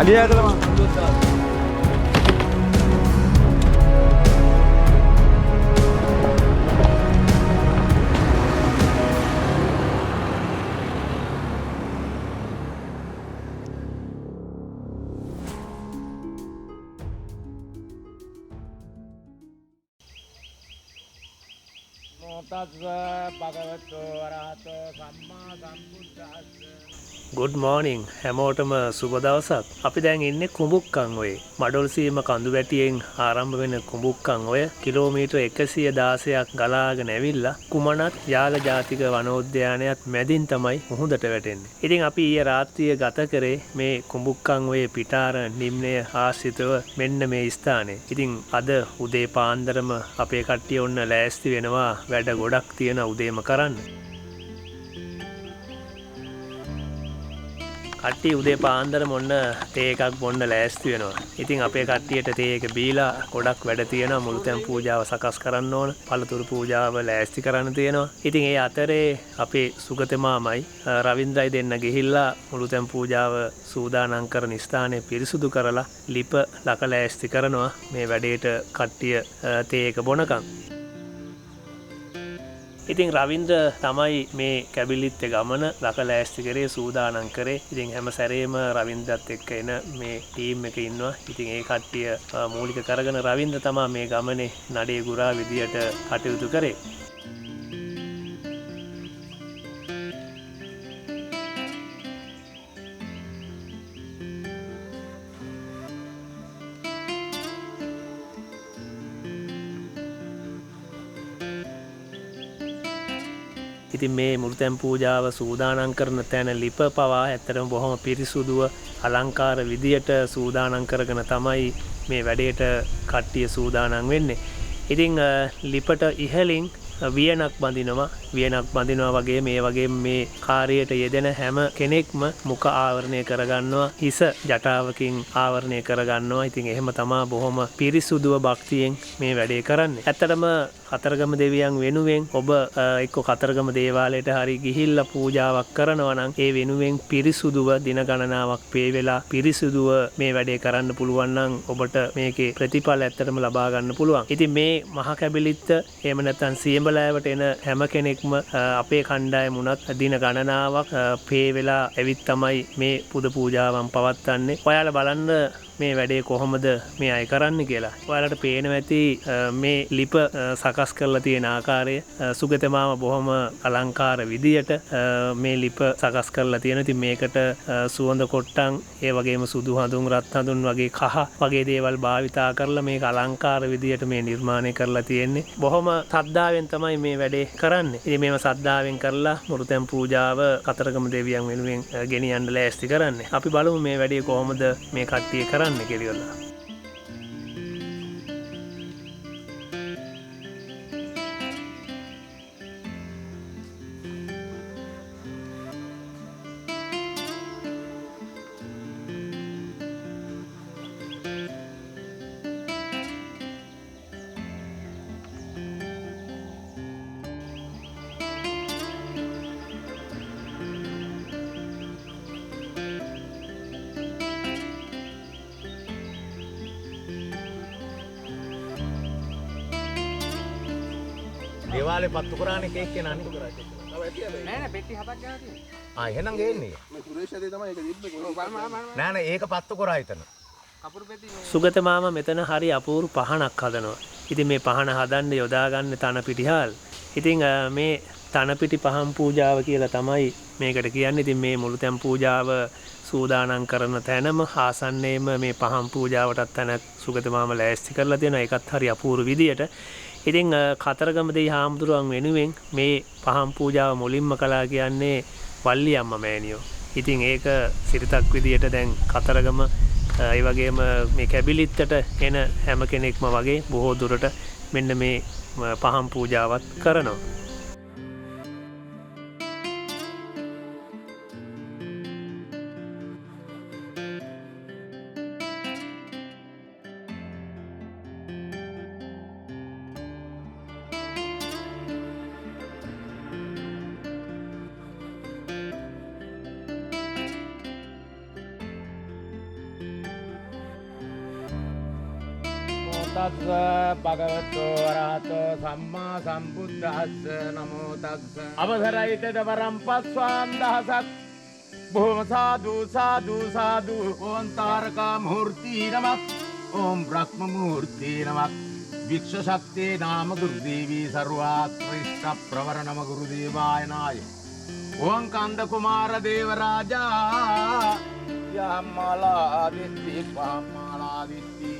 අලිය ඇතුළම Good morning හැමෝටම සුබ දවසක්. අපි දැන් ඉන්නේ කුඹුක්කන් ඔයේ. මඩොල්සීම කඳු වැටියෙන් ආරම්භ වෙන කුඹුක්කන් ඔය කිලෝමීටර් 116ක් ගලාගෙන ඇවිල්ලා කුමනත් යාල ජාතික වනෝද්‍යානයත් මැදින් තමයි මුහුදට වැටෙන්නේ. ඉතින් අපි ඊයේ රාත්‍රියේ ගත කරේ මේ කුඹුක්කන් ඔයේ පිටාර නිම්නය ආශ්‍රිතව මෙන්න මේ ස්ථානේ. ඉතින් අද උදේ පාන්දරම අපේ කට්ටිය ඔන්න ලෑස්ති වෙනවා වැඩ ගොඩක් තියෙන උදේම කරන්න. කට්ටිය උදේ පාන්දරම ඔන්න තේ එකක් බොන්න ලෑස්ති වෙනවා. ඉතින් අපේ කට්ටියට තේ එක බීලා ගොඩක් වැඩ තියෙනවා. මුළුතැන් පූජාව සකස් කරන්න ඕන. පළතුරු පූජාව ලෑස්ති කරන්න තියෙනවා. ඉතින් ඒ අතරේ අපේ සුගත මාමයි රවින්ද්‍රයි දෙන්න ගිහිල්ලා මුළුතැන් පූජාව සූදානම් කරන ස්ථානය පිරිසුදු කරලා ලිප ලක ලෑස්ති කරනවා මේ වැඩේට කට්ටිය තේ එක බොනකම්. ඉතින් රවින්ද්‍ර තමයි මේ කැබිලිත් ගමන ලක ලෑස්ති කරේ සූදානම් කරේ. ඉතින් හැම සැරේම රවින්ද්‍රත් එක්ක එන මේ ටීම් එක ඉන්නවා. ඉතින් ඒ කට්ටිය මූලික කරගෙන රවින්ද්‍ර තමයි මේ ගමනේ නඩේ ගුරා විදියට කටයුතු කරේ. ඉතින් මේ මුළුතැන් පූජාව සූදානම් කරන තැන ලිප පවා ඇත්තටම බොහොම පිරිසුදුව අලංකාර විදියට සූදානම් කරගෙන තමයි මේ වැඩේට කට්ටිය සූදානම් වෙන්නේ. ඉතින් ලිපට ඉහලින් වියනක් බඳිනවා වගේ මේ වගේ මේ කාර්යයට යෙදෙන හැම කෙනෙක්ම මුඛ ආවරණය කරගන්නවා, හිස ජටාවකින් ආවරණය කරගන්නවා. ඉතින් එහෙම තමයි බොහොම පිරිසුදුව භක්තියෙන් මේ වැඩේ කරන්නේ. ඇත්තටම කතරගම දෙවියන් වෙනුවෙන් ඔබ එක්ක කතරගම දේවාලයට හරි ගිහිල්ලා පූජාවක් කරනවා නම් ඒ වෙනුවෙන් පිරිසුදුව දින ගණනාවක් පේ වෙලා පිරිසුදුව මේ වැඩේ කරන්න පුළුවන් නම් ඔබට මේකේ ප්‍රතිඵල ඇත්තටම ලබා ගන්න පුළුවන්. ඉතින් මේ මහ කැබිලිත්ත එහෙම නැත්නම් සියඹලෑවට එන හැම කෙනෙක්ම අපේ කණ්ඩායම උනත් දින ගණනාවක් පේ වෙලා ඇවිත් තමයි මේ පුද පූජාවන් පවත්වන්නේ. ඔයාලා බලන්න මේ වැඩේ කොහොමද මේ අය කරන්න කියලා. ඔයාලට පේනවා ඇති මේ ලිප සකස් කරලා තියෙන ආකාරය. සුගත මාම බොහොම අලංකාර විදියට මේ ලිප සකස් කරලා තියෙනවා. ඉතින් මේකට සුවඳ කොට්ටන් ඒ වගේම සුදු හඳුන් රත් හඳුන් වගේ කහ වගේ දේවල් භාවිතා කරලා මේක අලංකාර විදියට මේ නිර්මාණය කරලා තියෙන්නේ. බොහොම ශ්‍රද්ධාවෙන් තමයි මේ වැඩේ කරන්නේ. ඉතින් මේව ශ්‍රද්ධාවෙන් කරලා මුරුතැන් පූජාව කතරගම දෙවියන් වෙනුවෙන් ගෙනියන්න ලෑස්ති කරන්නේ. අපි බලමු මේ වැඩේ කොහොමද මේ කට්ටිය කරන්නේ කියලා. දේවාලේ පත්තු කරානේ කේක් කෙනානේ. නෑ නෑ පෙට්ටි හතක් ගහලා තියෙනවා. එහෙනම් ගේන්නේ. මේ සුරේෂ්දී තමයි ඒක දිබ්බේ කොහොමද? නෑ ඒක පත්තු කරා හිතන. කපුරු පෙට්ටි සුගත මාම මෙතන හරි අපූර්ව පහනක් හදනවා. ඉතින් මේ පහන හදන්න යොදා ගන්න තන පිටිහාල්. ඉතින් මේ තන පිටි පහන් පූජාව කියලා තමයි මේකට කියන්නේ. ඉතින් මේ මුළුතැන් පූජාව සූදානම් කරන තැනම ආසන්නයේම මේ පහන් පූජාවටත් තැනක් සුගත මාම ලෑස්ති කරලා තියෙනවා. ඒකත් හරි අපූර්ව විදියට. ඉතින් කතරගම දෙවි හාමුදුරුවන් වෙනුවෙන් මේ පහන් පූජාව මුලින්ම කළා කියන්නේ වල්ලි අම්මා මෑණියෝ. ඉතින් ඒක සිරිතක් විදියට දැන් කතරගම ඒ වගේම මේ කැබිලිත්තට එන හැම කෙනෙක්ම වගේ බොහෝ දුරට මෙන්න මේ පහන් පූජාවත් කරනවා. තස්ස භගවතු වරහතෝ සම්මා සම්බුද්දස්ස නමෝ තස්ස අවසරයි තෙදවරම් පස්වාන් දහසක් බොහොම සාදු සාදු සාදු ඕම් තාරකා මූර්ති නමක් ඕම් බ්‍රහ්ම මූර්ති නමක් වික්ෂ ශක්තිය නාම ගුරුදේවී සර්වාත්‍රිෂ්ඨ ප්‍රවර නම ගුරුදේවාය නාය ඕම් කන්ද කුමාර දේව රාජා යම්මාලා දිට්ඨි පාමාලා දිට්ඨි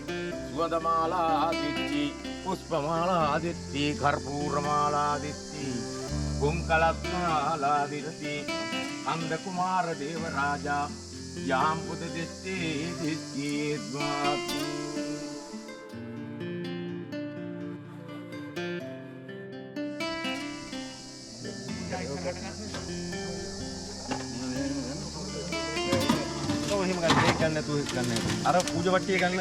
සුවඳමාලා දිට්ඨි පුෂ්පමාලා දිට්ඨි කර්පූරමාලා දිට්ඨි කුංකලත්මාලා දිට්ඨි කන්ද කුමාර දේව රාජා යම් පුද දිට්ඨි දිට්ඨි ද්වාති එහෙම ගන්න දෙයක් ගන්න නැතුව ගන්න. අර පූජවට්ටිය ගන්න.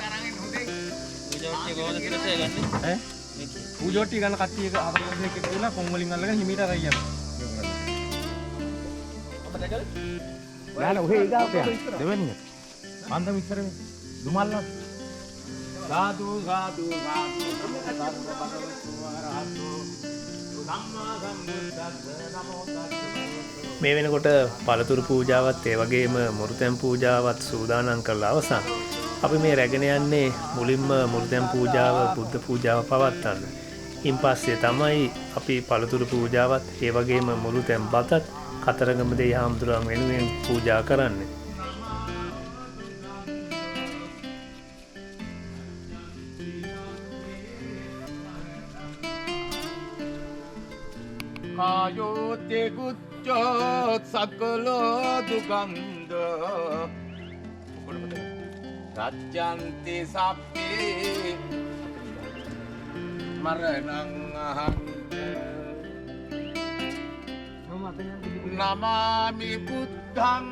පූජවට්ටිය කොහොමද කියලා ගන්නේ? ඈ? පූජවට්ටිය ගන්න කට්ටිය එක හතරක් දෙකක් කියලා කොන් වලින් අල්ලගෙන හිමීට අරයි යනවා. අපිට දැකලා? නෑ ඔහේ ඊගාවට යන්න. දෙවෙනිය. අන්දම ඉස්සර මේ දුමල්ලා. සාදු සාදු සාදු සම්මා සම්බුද්දස්ස නමෝ තස්ස මේ වෙනකොට පළතුරු පූජාවත් ඒ වගේම මුරුතැන් පූජාවත් සූදානම් කරලා අවසන්. අපි මේ රැගෙන යන්නේ මුලින්ම මුරුතැන් පූජාව බුද්ධ පූජාව පවත්වන්න. ඉන් පස්සේ තමයි අපි පළතුරු පූජාවත් ඒ වගේම මුරුතැන් බතත් කතරගම දෙවි හාමුදුරුවන් වෙනුවෙන් පූජා කරන්නේ. කායෝතේ කුච්චොත් සකලෝ දුගන්ධ රච්ඡන්ති සප්පේ මරණං අහං නමාමි බුද්ධං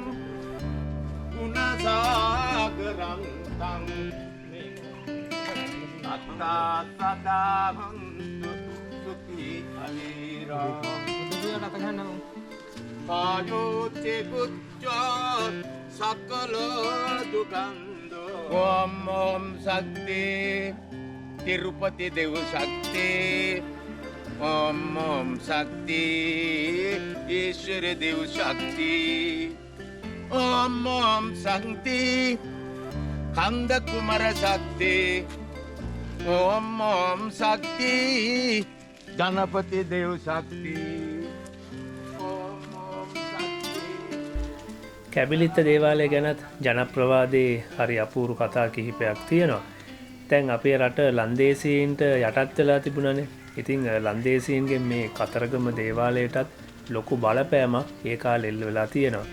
ගුණසාගරං තං අත්තා සදාහං සුඛී අවිරා කායෝතේ කුච්චොත් සකලෝ දුගන්ධ ඕම් ඕම් ශක්ති තිරුපති දේව ශක්ති ඕම් ඕම් ශක්ති ඊශ්වර දේව ශක්ති ඕම් ඕම් ශක්ති කන්ද කුමාර ශක්ති ඕම් ඕම් ශක්ති ගණපති දේව ශක්ති කැබිලිත්ත දේවාලය ගැනත් ජනප්‍රවාදයේ හරි අපූරු කතා කිහිපයක් තියෙනවා. දැන් අපේ රට ලන්දේසීන්ට යටත් වෙලා තිබුණනේ. ඉතින් ලන්දේසීන්ගෙන් මේ කතරගම දේවාලයටත් ලොකු බලපෑමක් ඒ කාලේ එල්ල වෙලා තියෙනවා.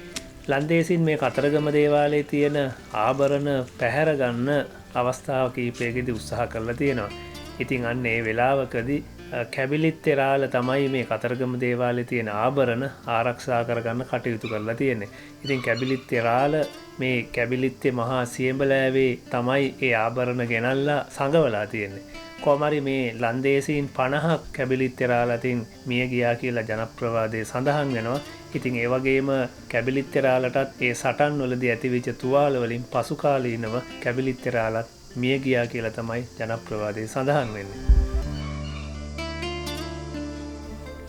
ලන්දේසීන් මේ කතරගම දේවාලයේ තියෙන ආභරණ පැහැර ගන්න අවස්ථාව කිහිපයකදී උත්සාහ කරලා තියෙනවා. ඉතින් අන්න ඒ වෙලාවකදී කැබිලිත් එරාල තමයි මේ කතරගම දේවාලයේ තියෙන ආභරණ ආරක්ෂා කරගන්න කටයුතු කරලා තියෙන්නේ. ඉතින් කැබිලිත් එරාල මේ කැබිලිත්තේ මහා සියඹලෑවේ තමයි ඒ ආභරණ ගෙනල්ලා සංගවලා තියෙන්නේ. කොහොමරි මේ ලන්දේසීන් 50ක් කැබිලිත් එරාල අතින් මිය ගියා කියලා ජනප්‍රවාදයේ සඳහන් වෙනවා. ඉතින් ඒ වගේම කැබිලිත් එරාලටත් ඒ සටන් වලදී ඇතිවෙච්ච තුවාල වලින් පසු කාලීනව කැබිලිත් එරාලත් මිය ගියා කියලා තමයි ජනප්‍රවාදයේ සඳහන් වෙන්නේ.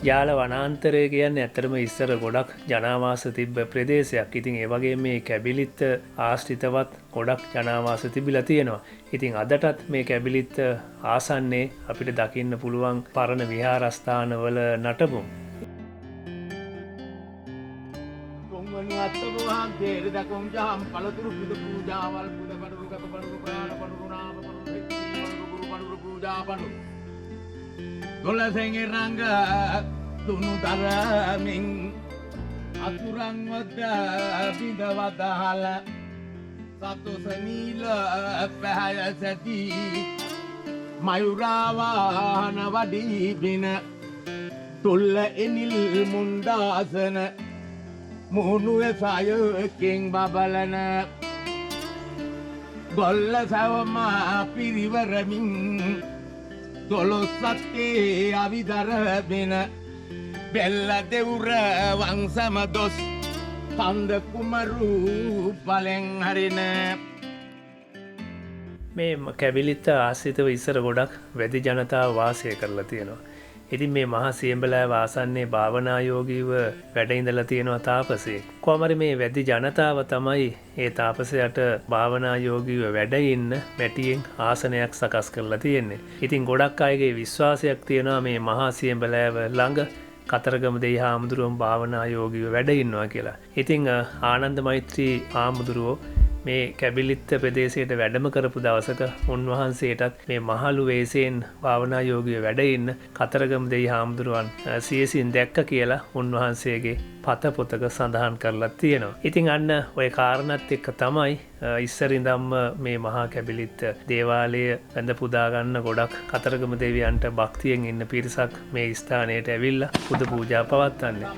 යාල වනාන්තරය කියන්නේ ඇත්තටම ඉස්සර ගොඩක් ජනාවාස තිබ්බ ප්‍රදේශයක්. ඉතින් ඒ වගේ මේ කැබිලිත්ත ආශ්‍රිතවත් ගොඩක් ජනාවාස තිබිලා තියෙනවා. ඉතින් අදටත් මේ කැබිලිත්ත ආසන්නයේ අපිට දකින්න පුළුවන් පරණ විහාරස්ථානවල නටබුන්. තුන්වනි අත්බෝහම් තේර දකුම් ජහම් පළතුරු පුද පූජාවල් පුද පඩුරු ගත පඩුරු ප්‍රාණ පඩුරු නාම පඩුරු දෙක්ටි පඩුරු ගුරු පඩුරු පූජා පඩුරු දොළසෙන් රංග දුනු දරමින් අතුරන් වද බිඳවදහල සතුස නීල පැහැය සැටි මයුරාවාහන වඩීබින තුල්ල එනිල් මුන්දාසන මුහුණුව සයකින් බබලන ගොල්ල සවමා පිරිවරමින් දොළොස්සත්තේ අවිදරබෙන බෙල්ල දෙවුර වංසම දොස් කන්ද කුමරු පලෙන් හරින මේ කැබිලිත්ත ආශ්‍රිතව ඉස්සර ගොඩක් වැඩි ජනතාව වාසය කරලා තියෙනවා. ඉතින් මේ මහා සියඹලා වාසන්නේ භාවනායෝගීව වැඩ ඉඳලා තියෙනවා තාපසයෙක්. කොහමද මේ වැඩි ජනතාව තමයි ඒ තාපසයාට භාවනායෝගීව වැඩ ඉන්න මැටියෙන් ආසනයක් සකස් කරලා තියෙන්නේ. ඉතින් ගොඩක් අයගේ විශ්වාසයක් තියෙනවා මේ මහා සියඹලාව ළඟ කතරගම දෙහි හාමුදුරුවෝ භාවනායෝගීව වැඩ ඉන්නවා කියලා. ඉතින් ආනන්ද මෛත්‍රී හාමුදුරුවෝ මේ කැබිලිත්ත ප්‍රදේශයට වැඩම කරපු දවසක උන්වහන්සේටත් මේ මහලු වේසයෙන් භාවනායෝගීව වැඩ ඉන්න කතරගම දෙහි හාමුදුරුවන් සියසින් දැක්ක කියලා උන්වහන්සේගේ පත පොතක සඳහන් කරලා තියෙනවා. ඉතින් අන්න ওই කාරණාත් එක්ක තමයි ඉස්සර ඉඳන්ම මේ මහා කැබිලිත්ත දේවාලය වැඳ පුදා ගන්න ගොඩක් කතරගම දෙවියන්ට භක්තියෙන් ඉන්න පිරිසක් මේ ස්ථානයට ඇවිල්ලා පුද පූජා පවත්වන්නේ.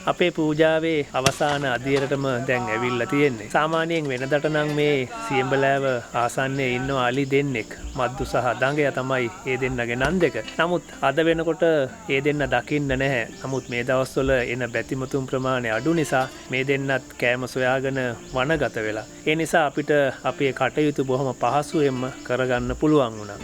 අපේ පූජාවේ අවසාන අදියරටම දැන් ඇවිල්ලා තියෙන්නේ. සාමාන්‍යයෙන් වෙනදට නම් මේ සියඹලෑව ආසන්නයේ ඉන්න අලි දෙන්නෙක් මද්දු සහ දඟයා තමයි ඒ දෙන්නගේ නන් දෙක. නමුත් අද වෙනකොට ඒ දෙන්න දකින්න නැහැ. නමුත් මේ දවස්වල එන බැතිමතුන් ප්‍රමාණය අඩු නිසා මේ දෙන්නත් කෑම සොයාගෙන වනගත වෙලා. ඒ නිසා අපිට අපේ කටයුතු බොහොම පහසුවෙන්ම කරගන්න පුළුවන් වුණා.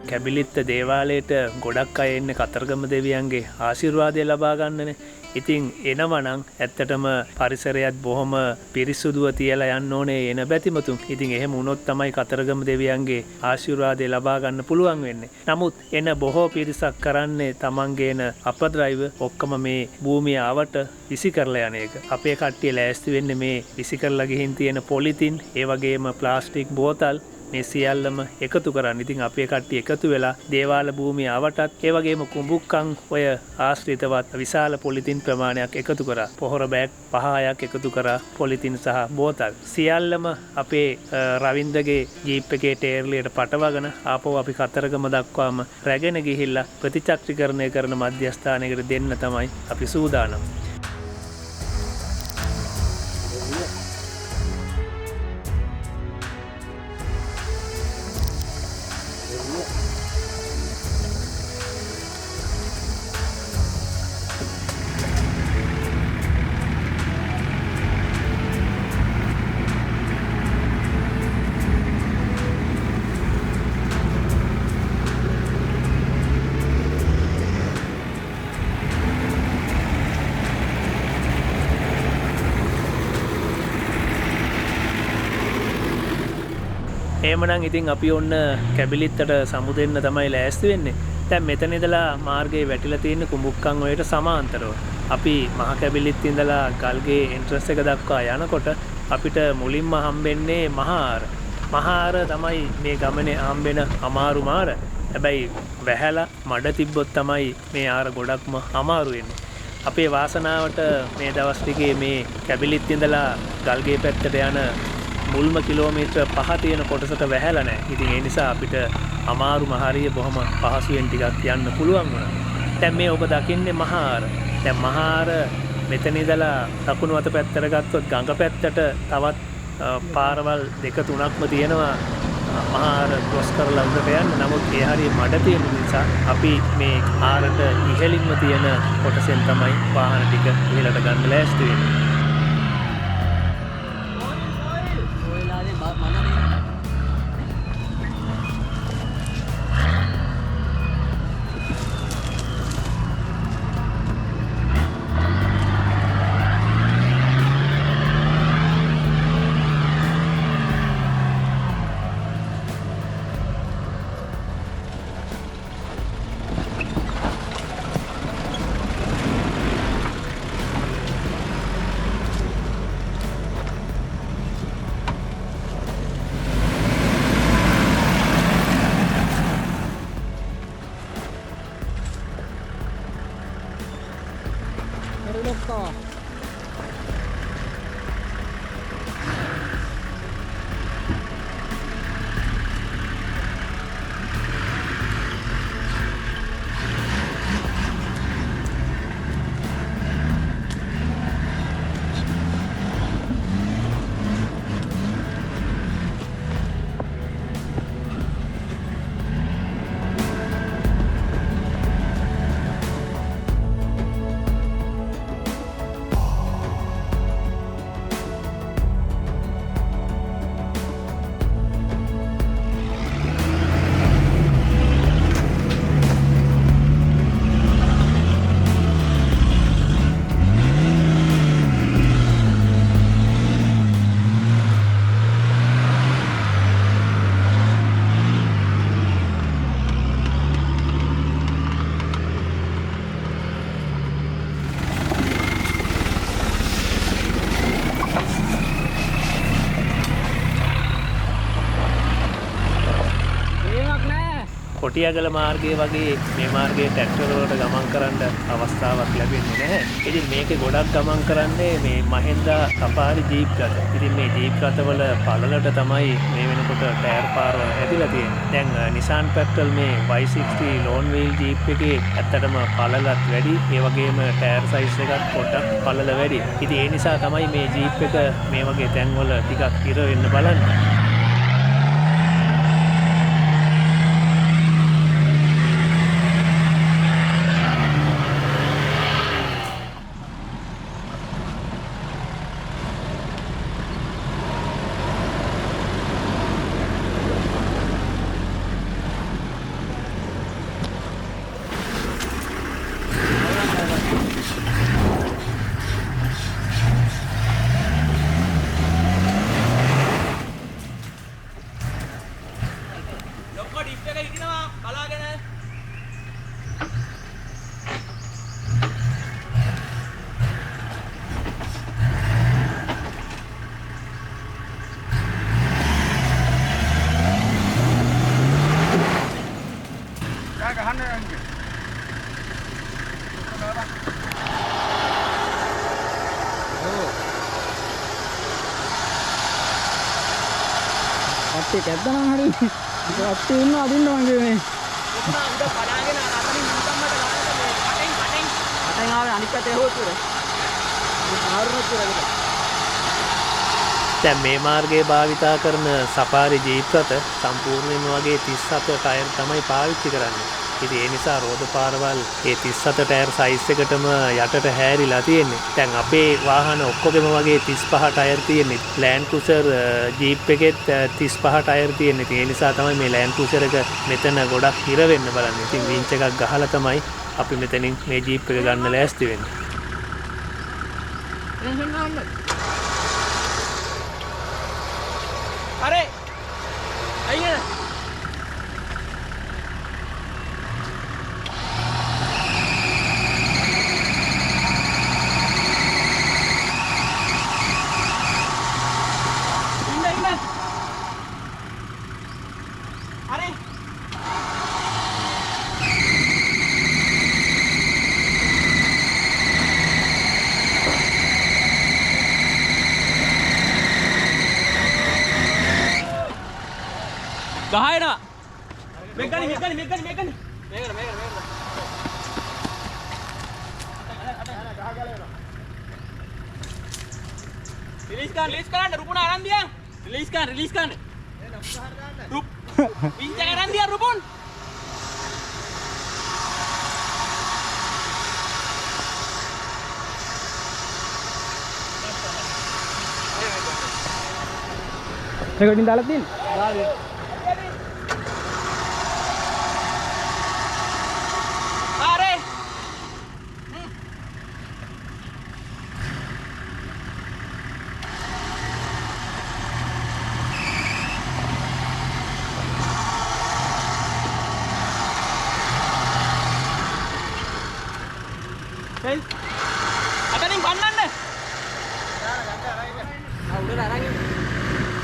කැබිලිත්ත දේවාලයට ගොඩක් අය එන්නේ කතරගම දෙවියන්ගේ ආශිර්වාදය ලබා ගන්නනේ. ඉතින් එනවනම් ඇත්තටම පරිසරයත් බොහොම පිරිසුදුව තියලා යන්න ඕනේ එන බැතිමතුන්. ඉතින් එහෙම වුණොත් තමයි කතරගම දෙවියන්ගේ ආශිර්වාදය ලබා ගන්න පුළුවන් වෙන්නේ. නමුත් එන බොහෝ පිරිසක් කරන්නේ තමන්ගේ එන අපද්‍රව්‍ය ඔක්කොම මේ භූමිය ආවට විසි කරලා යන එක. අපේ කට්ටිය ලෑස්ති වෙන්නේ මේ විසි කරලා ගිහින් තියෙන පොලිතින්, ඒ වගේම ප්ලාස්ටික් බෝතල් මේ සියල්ලම එකතු කරන්න. ඉතින් අපේ කට්ටිය එකතු වෙලා දේවාල භූමිය අවටත් ඒ වගේම කුඹුක්කන් ඔය ආශ්‍රිතවත් විශාල පොලිතින් ප්‍රමාණයක් එකතු කරා. පොහොර බෑග් 5ක් එකතු කරා පොලිතින් සහ බෝතල්. සියල්ලම අපේ රවින්දගේ ජීප් එකේ ටේර්ලියට පටවගෙන ආපහු අපි කතරගම දක්වාම රැගෙන ගිහිල්ලා ප්‍රතිචක්‍රීකරණය කරන මධ්‍යස්ථානයකට දෙන්න තමයි අපි සූදානම්. එහෙමනම් ඉතින් අපි ඔන්න කැබිලිත්තට සමුදෙන්න තමයි ලෑස්ති වෙන්නේ. දැන් මෙතන ඉඳලා මාර්ගයේ වැටිලා තියෙන කුඹුක්කන් වලට සමාන්තරව අපි මහ කැබිලිත් ඉඳලා ගල්ගේ එන්ට්‍රන්ස් එක දක්වා යනකොට අපිට මුලින්ම හම්බෙන්නේ මහාර. මහාර තමයි මේ ගමනේ හම්බෙන අමාරු මාර. හැබැයි වැහැලා මඩ තිබ්බොත් තමයි මේ ආර ගොඩක්ම අමාරු වෙන්නේ. අපේ වාසනාවට මේ දවස් ටිකේ මේ කැබිලිත් ඉඳලා ගල්ගේ පැත්තට යන මුල්ම කිලෝමීටර් 5 තියෙන කොටසට වැහැලා නැහැ. ඉතින් ඒ නිසා අපිට අමාරු මහාරිය බොහොම පහසුවෙන් ටිකක් යන්න පුළුවන් වුණා. දැන් මේ ඔබ දකින්නේ මහාර. දැන් මහාර මෙතන ඉඳලා දකුණු අත පැත්තට ගත්තොත් ගඟ පැත්තට තවත් පාරවල් 2-3ක්ම තියෙනවා මහාර ක්‍රොස් කරලා උඩට යන්න. නමුත් ඒ හරිය මඩ තියෙන නිසා අපි මේ ආරට ඉහළින්ම තියෙන කොටසෙන් තමයි වාහන ටික ඉහළට ගන්න ලෑස්ති වෙන්නේ. කටියගල මාර්ගය වගේ මේ මාර්ගයේ ට්‍රැක්ටර් වලට ගමන් කරන්න අවස්ථාවක් ලැබෙන්නේ නැහැ. ඉතින් මේකේ ගොඩක් ගමන් කරන්නේ මේ මහෙන්දා සෆාරි ජීප් රථ. ඉතින් මේ ජීප් රථවල පළලට තමයි මේ වෙනකොට ටයර් පාරවල් හැදිලා තියෙන්නේ. දැන් Nissan Petrol මේ Y60 lone wheel ජීප් එකේ ඇත්තටම පළලත් වැඩි. ඒ වගේම ටයර් සයිස් එකත් පොඩ්ඩක් පළල වැඩි. ඉතින් ඒ නිසා තමයි මේ ජීප් එක මේ වගේ තැන්වල ටිකක් ඉර වෙන්න බලන්නේ. අත්තේ කැද්දනම් හරි අත්තේ ඉන්න අදින්න මගේ මේ එතන උඩ පඩාගෙන අතනින් මුතම්මට ගානට මේ කටෙන් ආවේ අනිත් පැත්තේ හොතුර ආරුණත් කියලා. දැන් මේ මාර්ගයේ භාවිතා කරන සෆාරි ජීප් රථ සම්පූර්ණයෙන්ම වගේ 37 ටයර් තමයි පාවිච්චි කරන්නේ. ඉතින් ඒ නිසා රෝද පාරවල් ඒ 37 ටයර් සයිස් එකටම යටට හැරිලා තියෙන්නේ. දැන් අපේ වාහන ඔක්කොගෙම වගේ 35 ටයර් තියෙන්නේ. ලෑන්ඩ් ක්‍රූසර් ජීප් එකෙත් 35 ටයර් තියෙන්නේ. ඒ නිසා තමයි මේ ලෑන්ඩ් ක්‍රූසර් එක මෙතන ගොඩක් හිර වෙන්න බලන්නේ. ඉතින් වින්ච් එකක් ගහලා තමයි අපි මෙතනින් මේ ජීප් එක ගන්න ලෑස්ති වෙන්නේ. අරේ අයියේ ගහයනා මේකනි මේකට රිලීස් කරන්න රුපුණ අරන් දියන් රිලීස් කරන්න රුප් පින්ච අරන් දියන් රුපුණ රෙකෝඩින් දාලා තියෙන්නේ අතනින් පන්නන්න උඩට අරන් ඉන්න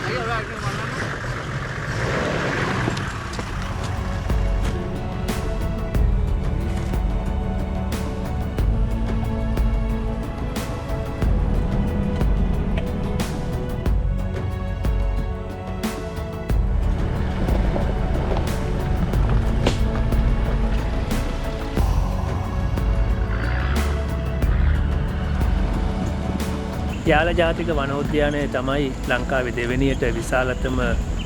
අයියෝ ඔයාලා පන්නන්න යාල ජාතික වනෝද්‍යානය තමයි ලංකාවේ දෙවෙනියට විශාලතම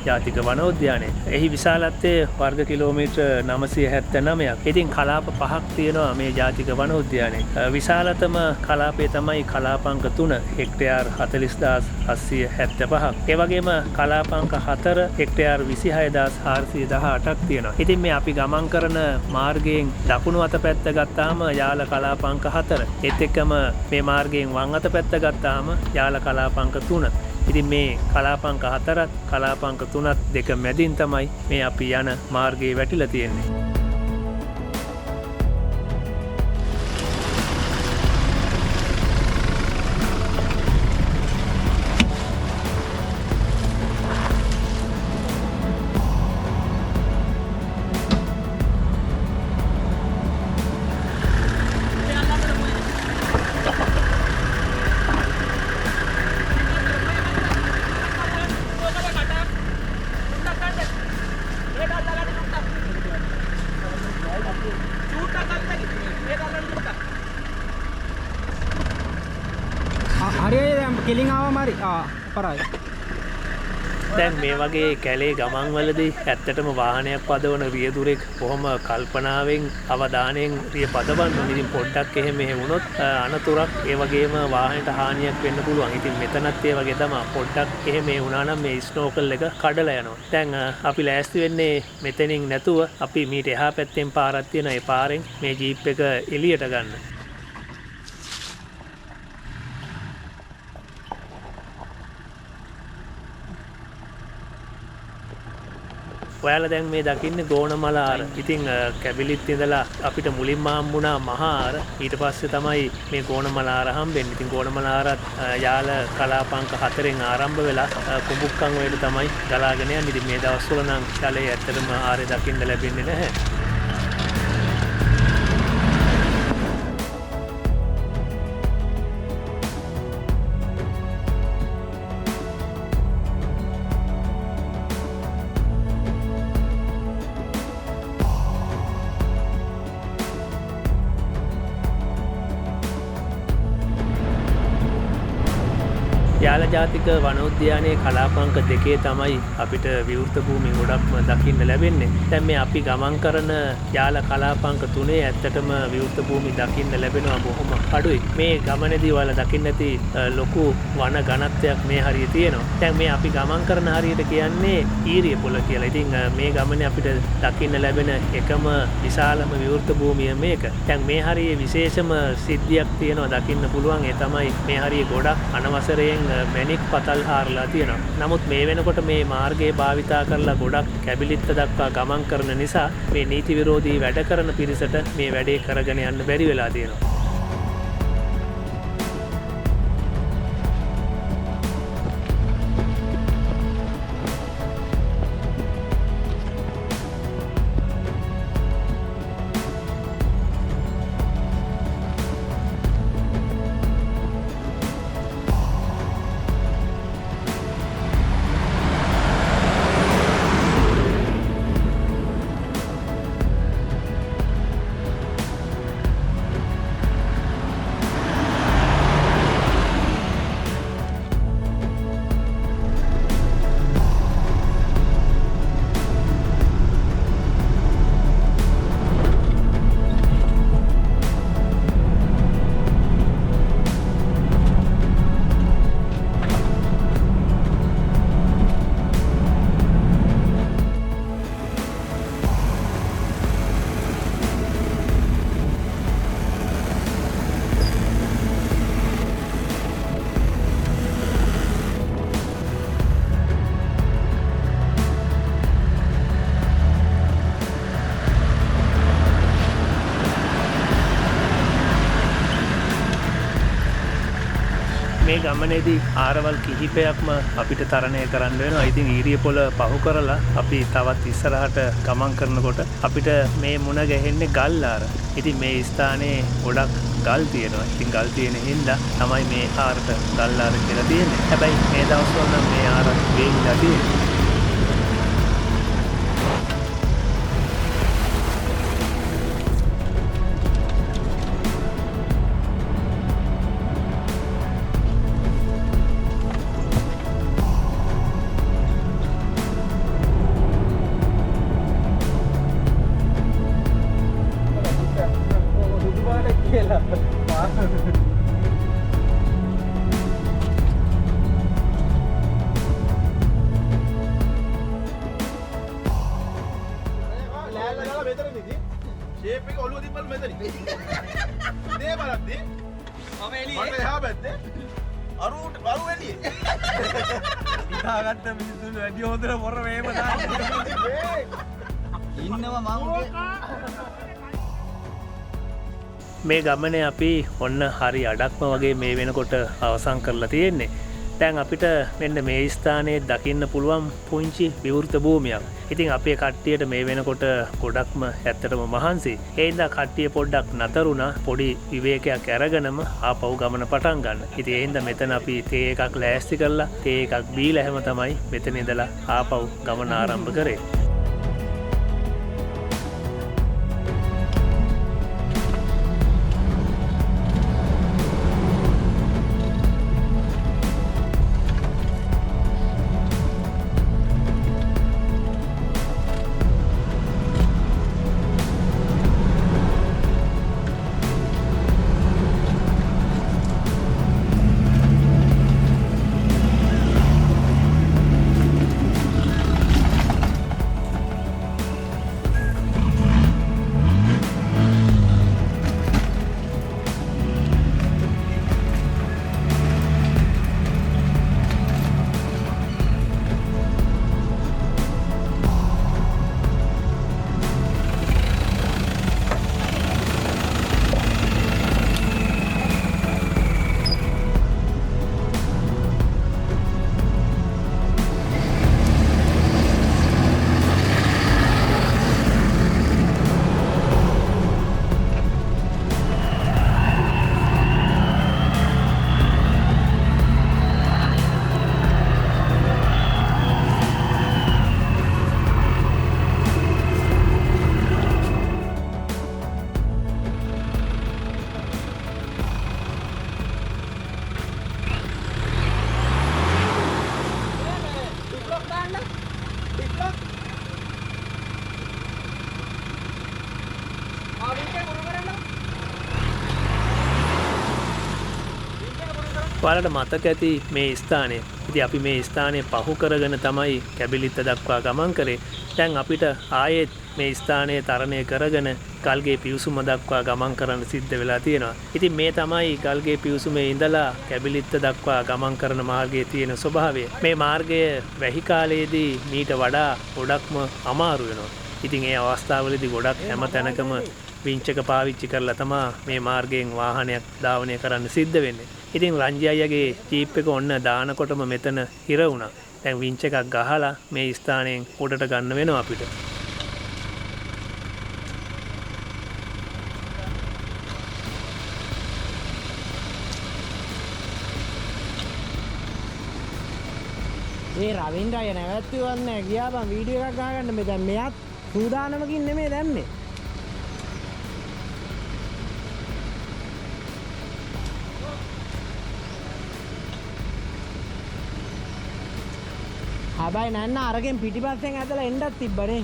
ජාතික වනෝද්‍යානය. එහි විශාලත්වය වර්ග කිලෝමීටර් 979ක්. ඉතින් කලාප 5ක් තියෙනවා මේ ජාතික වනෝද්‍යානයේ. විශාලතම කලාපය තමයි කලාපංක 3 හෙක්ටයාර් 40775ක්. ඒ වගේම කලාපංක 4 හෙක්ටයාර් 26418ක් තියෙනවා. ඉතින් මේ අපි ගමන් කරන මාර්ගයෙන් දකුණු අත පැත්ත ගත්තාම යාල කලාපංක 4. ඒත් එක්කම මේ මාර්ගයෙන් වම් අත පැත්ත ගත්තාම යාල කලාපංක 3. ඉතින් මේ කලාපංක 4ත් කලාපංක 3ත් දෙක මැදින් තමයි මේ අපි යන මාර්ගයේ වැටිලා තියෙන්නේ. කෙලින් ආවම හරි. අපරායි. දැන් මේ වගේ කැලේ ගමන්වලදී ඇත්තටම වාහනයක් පදවන රියදුරෙක් කොහොම කල්පනාවෙන් අවධානයෙන් රිය පදවන්න ඕනේ. ඉතින් පොඩ්ඩක් එහෙම වුණොත් අනතුරක් ඒ වගේම වාහනයට හානියක් වෙන්න පුළුවන්. ඉතින් මෙතනත් ඒ වගේ තමයි. පොඩ්ඩක් එහෙම වුණා නම් මේ ස්නෝකල් එක කඩලා යනවා. දැන් අපි ලෑස්ති වෙන්නේ මෙතනින් නැතුව අපි මීට එහා පැත්තෙන් පාරක් තියෙන ඒ පාරෙන් මේ ජීප් එක එළියට ගන්න. ඔයාලා දැන් මේ දකින්නේ ගෝණමලාර. ඉතින් කැබිලිත් ඉඳලා අපිට මුලින්ම හම්බුණා මහාර. ඊට පස්සේ තමයි මේ ගෝණමලාර හම්බෙන්නේ. ඉතින් ගෝණමලාරත් යාල කලාපංක 4න් ආරම්භ වෙලා කුඹුක්කන් වලට තමයි ගලාගෙන යන්නේ. ඉතින් මේ දවස්වල නම් කැලේ ඇත්තටම ආරේ දකින්න ලැබෙන්නේ නැහැ. යාල ජාතික වනෝද්‍යානයේ කලාපංක 2 තමයි අපිට විවෘත භූමි ගොඩක්ම දකින්න ලැබෙන්නේ. දැන් මේ අපි ගමන් කරන යාල කලාපංක 3 ඇත්තටම විවෘත භූමි දකින්න ලැබෙනවා බොහොම අඩුයි. මේ ගමනේදී ඔයාලා දකින්න ඇති ලොකු වන ඝනත්වයක් මේ හරිය තියෙනවා. දැන් මේ අපි ගමන් කරන හරියට කියන්නේ ඊරිය පොළ කියලා. ඉතින් මේ ගමනේ අපිට දකින්න ලැබෙන එකම විශාලම විවෘත භූමිය මේක. දැන් මේ හරියේ විශේෂම සිද්ධියක් තියෙනවා දකින්න පුළුවන්. ඒ තමයි මේ හරියේ ගොඩක් අනවසරයෙන් මැණික් පතල් හාරලා තියෙනවා. නමුත් මේ වෙනකොට මේ මාර්ගය භාවිතා කරලා ගොඩක් කැබිලිත්ත දක්වා ගමන් කරන නිසා මේ නීති විරෝධී වැඩ කරන පිරිසට මේ වැඩේ කරගෙන යන්න බැරි වෙලා තියෙනවා. මේ ගමනේදී ආරවල් කිහිපයක්ම අපිට තරණය කරන්න වෙනවා. ඉතින් ඊරිය පොළ පහු කරලා අපි තවත් ඉස්සරහට ගමන් කරනකොට අපිට මේ මුණ ගැහෙන්නේ ගල්ආර. ඉතින් මේ ස්ථානයේ ගොඩක් ගල් තියෙනවා. ඉතින් ගල් තියෙන හින්දා තමයි මේ ආරට ගල්ආර කියලා තියෙන්නේ. හැබැයි මේ දවස්වල නම් මේ ආර වේවිලා තියෙන්නේ. මේ ගමනේ අපි ඔන්න හරි අඩක්ම වගේ මේ වෙනකොට අවසන් කරලා තියෙන්නේ. දැන් අපිට මෙන්න මේ ස්ථානයේ දකින්න පුළුවන් පුංචි විවෘත භූමියක්. ඉතින් අපේ කට්ටියට මේ වෙනකොට ගොඩක්ම ඇත්තටම මහන්සි. ඒ හින්දා කට්ටිය පොඩ්ඩක් නතරුණා පොඩි විවේකයක් අරගෙනම ආපහු ගමන පටන් ගන්න. ඉතින් ඒ හින්දා මෙතන අපි තේ එකක් ලෑස්ති කරලා තේ එකක් බීලා හැම තමයි මෙතන ඉඳලා ආපහු ගමන ආරම්භ කරේ. ඔයාලට මතක ඇති මේ ස්ථානය. ඉතින් අපි මේ ස්ථානය පහු කරගෙන තමයි කැබිලිත්ත දක්වා ගමන් කරේ. දැන් අපිට ආයෙත් මේ ස්ථානය තරණය කරගෙන ගල්ගේ පිවිසුම දක්වා ගමන් කරන්න සිද්ධ වෙලා තියෙනවා. ඉතින් මේ තමයි ගල්ගේ පිවිසුමේ ඉඳලා කැබිලිත්ත දක්වා ගමන් කරන මාර්ගයේ තියෙන ස්වභාවය. මේ මාර්ගය වැහි කාලයේදී මීට වඩා ගොඩක්ම අමාරු වෙනවා. ඉතින් ඒ අවස්ථාවලදී ගොඩක් හැම තැනකම විංචක පාවිච්චි කරලා තමයි මේ මාර්ගයෙන් වාහනයක් ධාවනය කරන්න සිද්ධ වෙන්නේ. ඉතින් රංජි අයියාගේ ජීප් එක ඔන්න දානකොටම මෙතන හිර වුණා. දැන් විංච එකක් ගහලා මේ ස්ථානයෙන් උඩට ගන්න වෙනවා අපිට. ඒ රවින්ද්‍ර අය නැවැත්තුවත් නැහැ. ගියා බං වීඩියෝ එකක් ගහගන්න මේ දැන් මෙයාත් සූදානමකින් නෙමෙයි දැම්මේ. හැබැයි නන්න අරගෙන් පිටිපස්සෙන් ඇදලා එන්නත් තිබ්බනේ.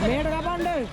මේකට කපන්න.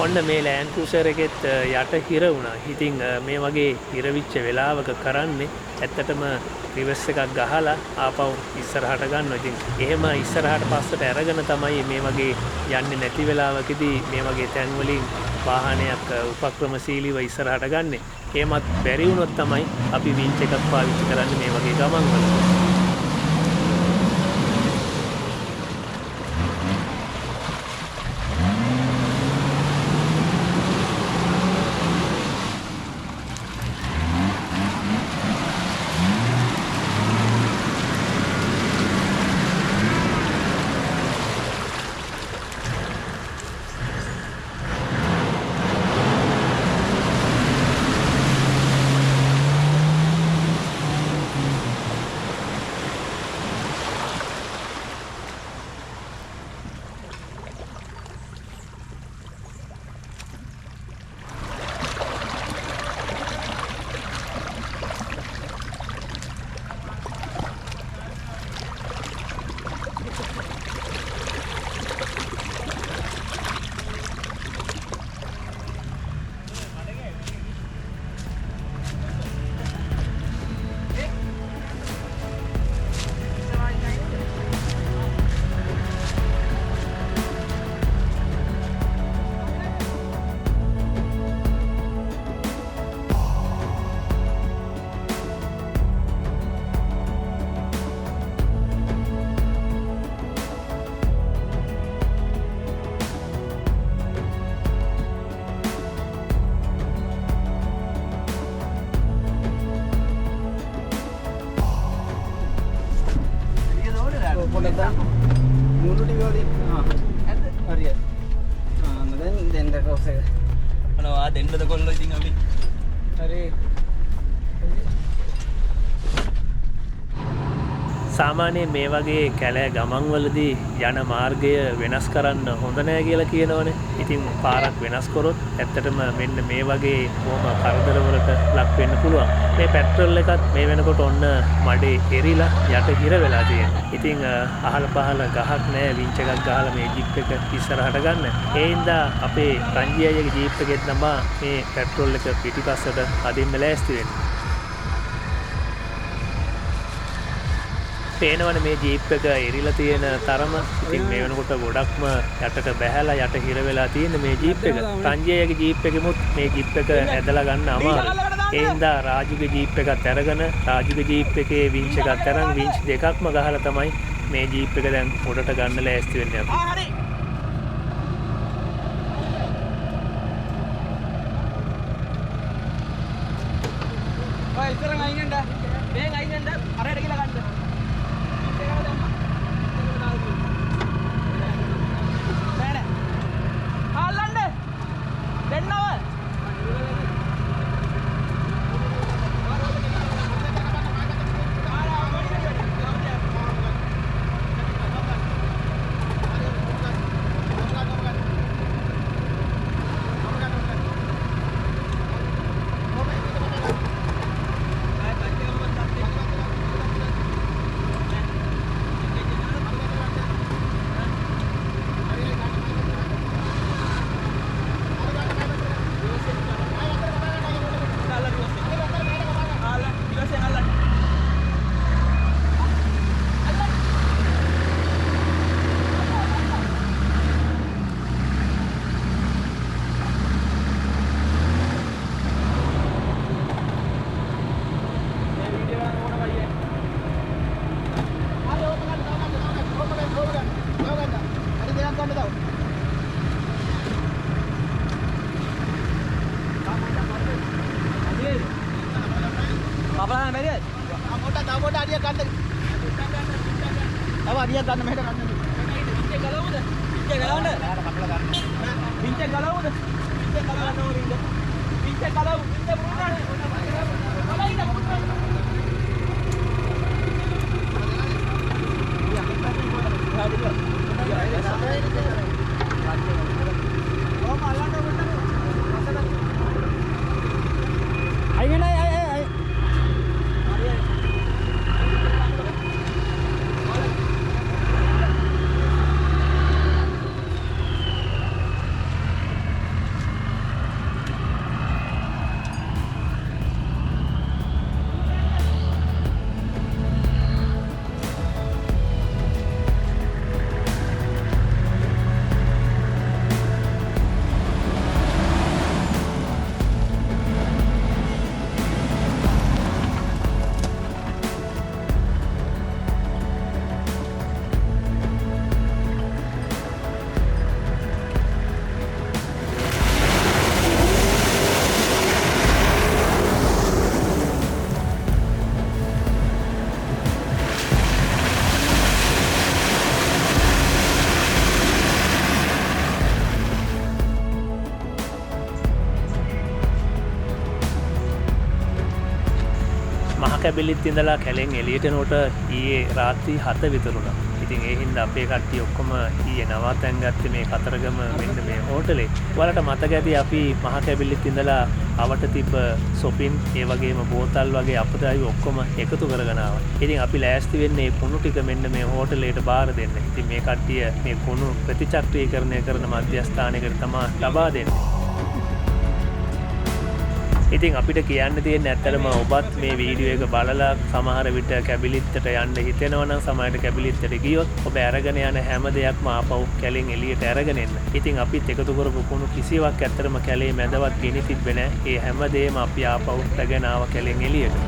ඔන්න මේ ලෑන්ඩ් ක්‍රූසර් එකෙත් යට හිර වුණා. ඉතින් මේ වගේ හිරවිච්ච වෙලාවක කරන්නේ ඇත්තටම රිවර්ස් එකක් ගහලා ආපහු ඉස්සරහට ගන්නවා. ඉතින් එහෙම ඉස්සරහට පස්සට අරගෙන තමයි මේ වගේ යන්නේ නැති වෙලාවකදී මේ වගේ තැන් වලින් වාහනයක් උපක්‍රමශීලීව ඉස්සරහට ගන්නෙ. එහෙමත් බැරි වුණොත් තමයි අපි වින්ච් එකක් පාවිච්චි කරන්නේ මේ වගේ ගමන් වල. අනවා දෙන්නද කොල්ලෝ ඉතින් අපි. හරි. සාමාන්‍යයෙන් මේ වගේ කැලෑ ගමන්වලදී යන මාර්ගය වෙනස් කරන්න හොඳ නෑ කියලා කියනවනේ. ඉතින් පාරක් වෙනස් කරොත් ඇත්තටම මෙන්න මේ වගේ කොහොම කරදරවලට ලක් වෙන්න පුළුවන්. මේ පෙට්‍රල් එකත් මේ වෙනකොට ඔන්න මඩේ එරිලා යට හිර වෙලා තියෙනවා. ඉතින් අහල පහල ගහක් නෑ වින්ච් එකක් ගහලා මේ ජීප් එක ඉස්සරහට ගන්න. ඒ හින්දා අපේ රංජි අයියගේ ජීප් එකෙත් තමයි මේ පෙට්‍රල් එක පිටිපස්සට අදින්න ලෑස්ති වෙන්නේ. පේනවනේ මේ ජීප් එක එරිලා තියෙන තරම. ඉතින් මේ වෙනකොට ගොඩක්ම යටට බැහැලා යට හිර වෙලා තියෙන මේ ජීප් එක. රංජියගේ ජීප් එකෙමුත් මේ ජීප් එක ඇදලා ගන්න අමාරුයි. ඒ හින්දා රාජුගේ ජීප් එකත් අරගෙන රාජුගේ ජීප් එකේ වින්ච් එකත් අරන් වින්ච් දෙකක්ම ගහලා තමයි මේ ජීප් එක දැන් උඩට ගන්න ලෑස්ති වෙන්නේ අපි. හරි. ඔය ඉතරන් අයින් වෙන්න. මේක අයින් වෙන්න. අරයට කියලා ගන්න. Apa nak dia? Motor dia kan. Apa dia kan meher kan. Pinche galau dah. Pinche galau dah. Pinche galau dah. Pinche galau no rinda. Pinche galau, pinche bukan. Apa ini bukan? Oh malah dah betul. Ayo naik. කැබිලිත් ඉඳලා කැලෙන් එළියට එනකොට ඊයේ රාත්‍රී 7 විතරුණා. ඉතින් ඒ හින්දා අපේ කට්ටිය ඔක්කොම ඊයේ නවාතැන් ගත්තේ මේ කතරගම මෙන්න මේ හෝටලේ. ඔයාලට මතක ඇති අපි මහ කැබිලිත් ඉඳලා අවට තිබ්බ සොපින් ඒ වගේම බෝතල් වගේ අපදායි ඔක්කොම එකතු කරගෙන ආවා. ඉතින් අපි ලෑස්ති වෙන්නේ කුණු ටික මෙන්න මේ හෝටලේට බාර දෙන්න. ඉතින් මේ කට්ටිය මේ කුණු ප්‍රතිචක්‍රීකරණය කරන මධ්‍යස්ථානයකට තමයි ලබා දෙන්නේ. ඉතින් අපිට කියන්න තියෙන්නේ ඇත්තටම ඔබත් මේ වීඩියෝ එක බලලා සමහර විට කැබිලිත්තට යන්න හිතෙනවා නම් සමහරට කැබිලිත්තට ගියොත් ඔබ අරගෙන යන හැම දෙයක්ම ආපහු කැලෙන් එළියට අරගෙන එන්න. ඉතින් අපිත් එකතු කරපු කුණු කිසිවක් ඇත්තටම කැලේ මැදවත් ගෙනි තිබ්බේ නැහැ. ඒ හැම දෙයක්ම අපි ආපහු රැගෙන ආව කැලෙන් එළියට.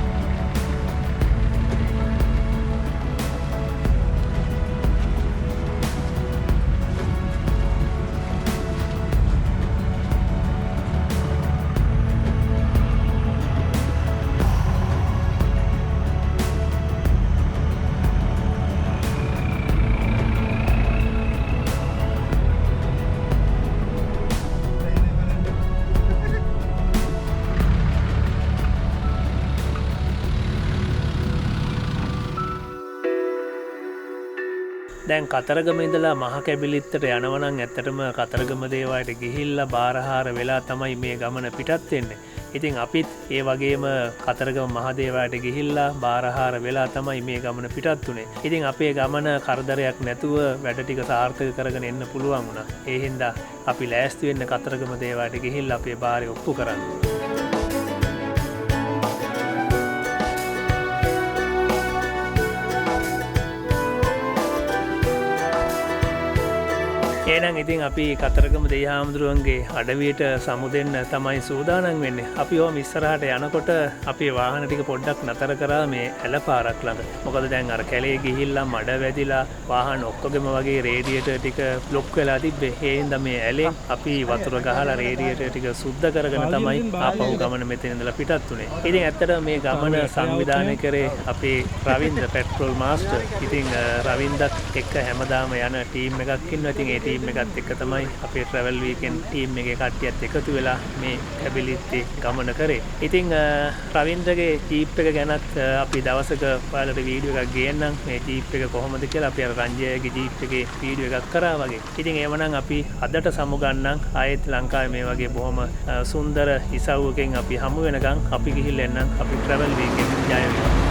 දැන් කතරගම ඉඳලා මහ කැබිලිත්තට යනවනම් ඇත්තටම කතරගම දේවායට ගිහිල්ලා බාරහාර වෙලා තමයි මේ ගමන පිටත් වෙන්නේ. ඉතින් අපිත් ඒ වගේම කතරගම මහදේවායට ගිහිල්ලා බාරහාර වෙලා තමයි මේ ගමන පිටත් වුණේ. ඉතින් අපේ ගමන කරදරයක් නැතුව වැඩ ටික සාර්ථක කරගෙන එන්න පුළුවන් වුණා. ඒ හින්දා අපි ලෑස්ති වෙන්න කතරගම දේවායට ගිහිල්ලා අපේ බාරේ ඔප්පු කරන්න. ඒනම් ඉතින් අපි කතරගම දෙය හාමුදුරුවන්ගේ අඩවියට සමුදෙන්න තමයි සූදානම් වෙන්නේ. අපි ඕම ඉස්සරහට යනකොට අපේ වාහන ටික පොඩ්ඩක් නතර කරා මේ ඇල පාරක් ළඟ. මොකද දැන් අර කැලේ ගිහිල්ලා මඩ වැදිලා වාහන ඔක්කොගෙම වගේ රේඩියේටර් ටික බ්ලොක් වෙලා තිබ්බේ. ඒ හින්දා මේ ඇලෙන් අපි වතුර ගහලා රේඩියේටර් ටික සුද්ධ කරගෙන තමයි ආපහු ගමන මෙතන ඉඳලා පිටත් උනේ. ඉතින් ඇත්තටම මේ ගමන සංවිධානය කරේ අපේ රවින්ද්‍ර පෙට්‍රෝල් මාස්ටර්. ඉතින් රවින්දත් එක්ක හැමදාම යන ටීම් එකක් ඉන්නවා. ඉතින් ඒ ටීම් එකත් එක්ක තමයි අපේ ට්‍රැවල් වීකෙන්ඩ් ටීම් එකේ කට්ටියත් එකතු වෙලා මේ කැබිලිත්තේ ගමන කරේ. ඉතින් රවින්ද්‍රගේ ජීප් එක ගැනත් අපි දවසක ඔයාලට වීඩියෝ එකක් ගේන්නම්. මේ ජීප් එක කොහොමද කියලා අපි අර රංජයගේ ජීප් එකේ වීඩියෝ එකක් කරා වගේ. ඉතින් එවනම් අපි අදට සමුගන්නම් ආයෙත් ලංකාවේ මේ වගේ බොහොම සුන්දර ඉසව්වකින් අපි හමු වෙනකන් අපි ගිහිල්ලා එන්නම්. අපි ට්‍රැවල් වීකෙන්ඩ් ජය වේවා.